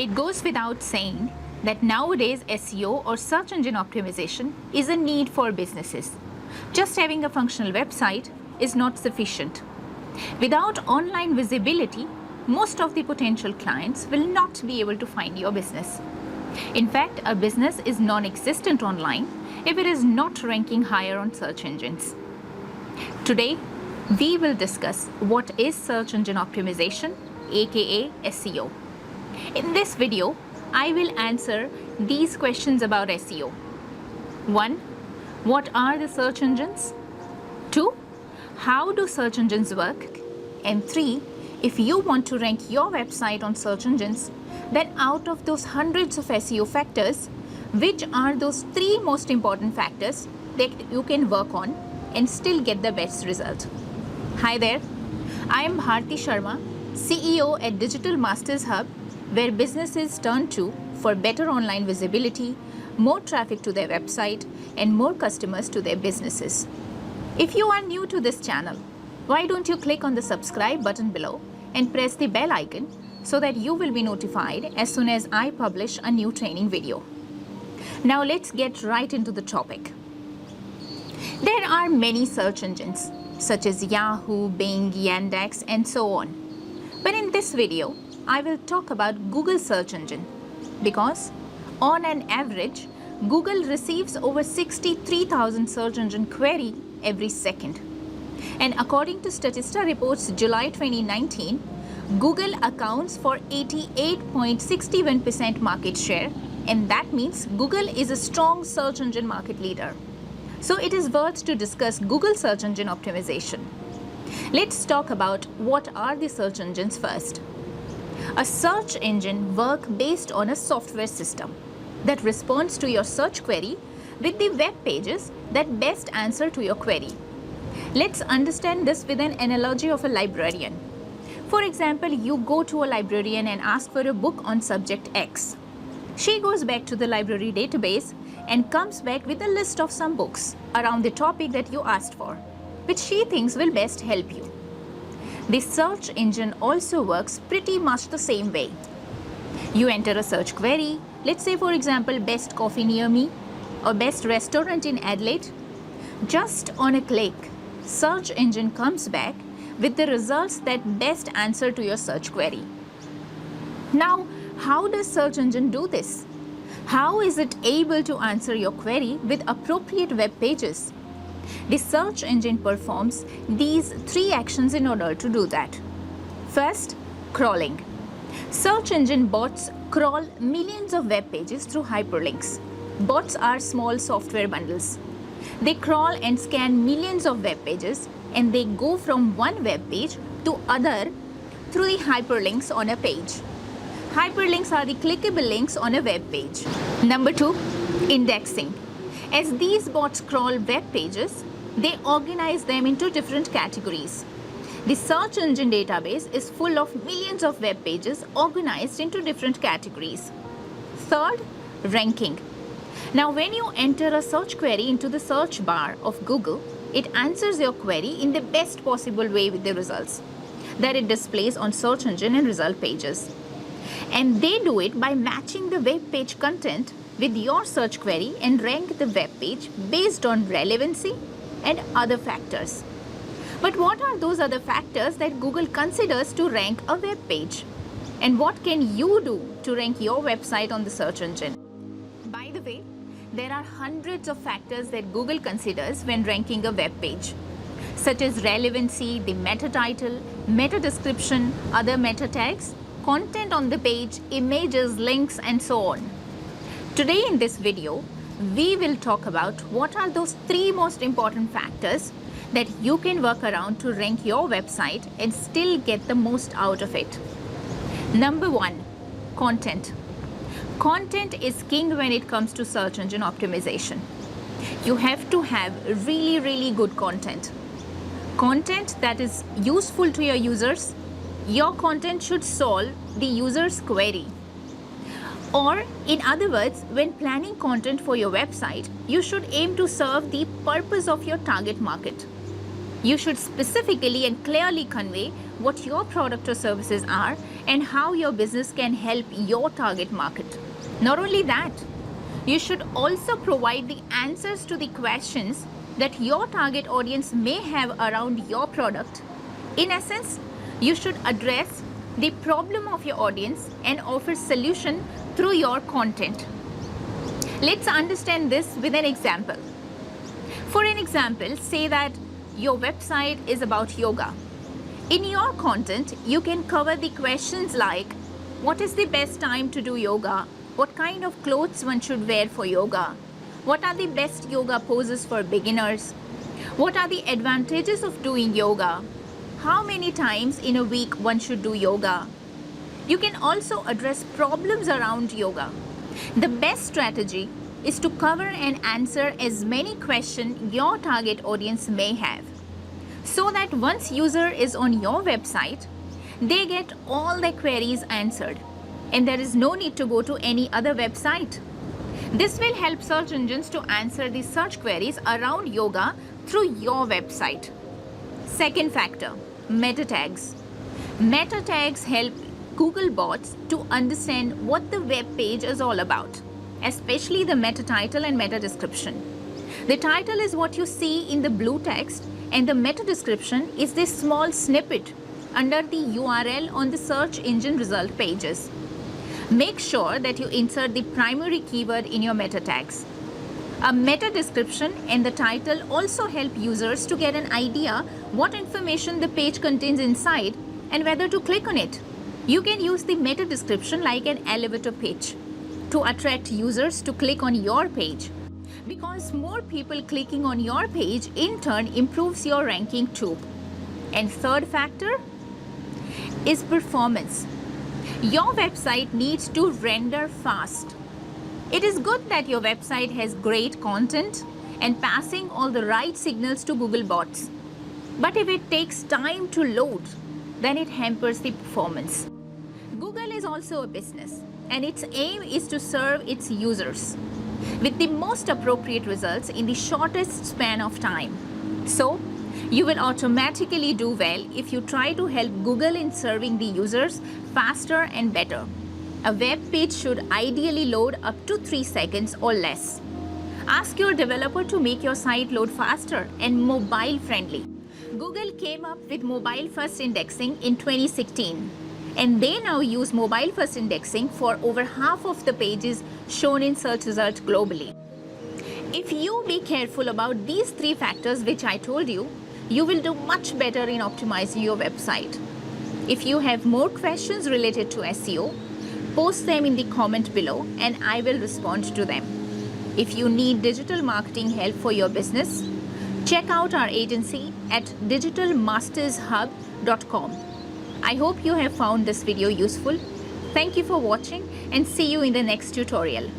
It goes without saying that nowadays SEO or search engine optimization is a need for businesses. Just having a functional website is not sufficient. Without online visibility, most of the potential clients will not be able to find your business. In fact, a business is non-existent online if it is not ranking higher on search engines. Today, we will discuss what is search engine optimization, aka SEO. In this video, I will answer these questions about SEO. 1. What are the search engines? 2. How do search engines work? And 3. If you want to rank your website on search engines, then out of those hundreds of SEO factors, which are those 3 most important factors that you can work on and still get the best result? Hi there, I am Bharti Sharma, CEO at Digital Masters Hub, where businesses turn to for better online visibility, more traffic to their website, and more customers to their businesses. If you are new to this channel, why don't you click on the subscribe button below and press the bell icon so that you will be notified as soon as I publish a new training video. Now let's get right into the topic. There are many search engines such as Yahoo, Bing, Yandex, and so on. But in this video, I will talk about Google search engine because on an average, Google receives over 63,000 search engine query every second. And according to Statista reports July 2019, Google accounts for 88.61% market share, and that means Google is a strong search engine market leader. So it is worth to discuss Google search engine optimization. Let's talk about what are the search engines first. A search engine works based on a software system that responds to your search query with the web pages that best answer to your query. Let's understand this with an analogy of a librarian. For example, you go to a librarian and ask for a book on subject X. She goes back to the library database and comes back with a list of some books around the topic that you asked for, which she thinks will best help you. The search engine also works pretty much the same way. You enter a search query, let's say for example, best coffee near me or best restaurant in Adelaide. Just on a click, search engine comes back with the results that best answer to your search query. Now, how does search engine do this? How is it able to answer your query with appropriate web pages? The search engine performs these 3 actions in order to do that. First, crawling. Search engine bots crawl millions of web pages through hyperlinks. Bots are small software bundles. They crawl and scan millions of web pages, and they go from one web page to other through the hyperlinks on a page. Hyperlinks are the clickable links on a web page. Number 2, indexing. As these bots crawl web pages, they organize them into different categories. The search engine database is full of millions of web pages organized into different categories. Third, ranking. Now, when you enter a search query into the search bar of Google, it answers your query in the best possible way with the results that it displays on search engine and result pages. And they do it by matching the web page content with your search query and rank the web page based on relevancy and other factors. But what are those other factors that Google considers to rank a web page? And what can you do to rank your website on the search engine? By the way, there are hundreds of factors that Google considers when ranking a web page, such as relevancy, the meta title, meta description, other meta tags, content on the page, images, links, and so on. Today in this video, we will talk about what are those 3 most important factors that you can work around to rank your website and still get the most out of it. Number 1, content. Content is king when it comes to search engine optimization. You have to have really good content. Content that is useful to your users. Your content should solve the user's query. Or in other words, when planning content for your website, you should aim to serve the purpose of your target market. You should specifically and clearly convey what your product or services are and how your business can help your target market. Not only that, you should also provide the answers to the questions that your target audience may have around your product. In essence, you should address the problem of your audience and offer solution through your content. Let's understand this with an example. For an example, say that your website is about yoga. In your content, you can cover the questions like, what is the best time to do yoga? What kind of clothes one should wear for yoga? What are the best yoga poses for beginners? What are the advantages of doing yoga? How many times in a week one should do yoga? You can also address problems around yoga. The best strategy is to cover and answer as many questions your target audience may have, so that once user is on your website, they get all their queries answered, and there is no need to go to any other website. This will help search engines to answer the search queries around yoga through your website. Second factor, meta tags. Meta tags help Google bots to understand what the web page is all about, especially the meta title and meta description. The title is what you see in the blue text, and the meta description is this small snippet under the URL on the search engine result pages. Make sure that you insert the primary keyword in your meta tags. A meta description and the title also help users to get an idea what information the page contains inside and whether to click on it. You can use the meta description like an elevator pitch to attract users to click on your page, because more people clicking on your page in turn improves your ranking too. And third factor is performance. Your website needs to render fast. It is good that your website has great content and passing all the right signals to Google bots. But if it takes time to load, then it hampers the performance. Google is also a business, and its aim is to serve its users with the most appropriate results in the shortest span of time. So, you will automatically do well if you try to help Google in serving the users faster and better. A web page should ideally load up to 3 seconds or less. Ask your developer to make your site load faster and mobile friendly. Google came up with mobile first indexing in 2016, and they now use mobile first indexing for over half of the pages shown in search results globally. If you be careful about these 3 factors which I told you, you will do much better in optimizing your website. If you have more questions related to SEO, post them in the comment below and I will respond to them. If you need digital marketing help for your business, check out our agency at digitalmastershub.com. I hope you have found this video useful. Thank you for watching and see you in the next tutorial.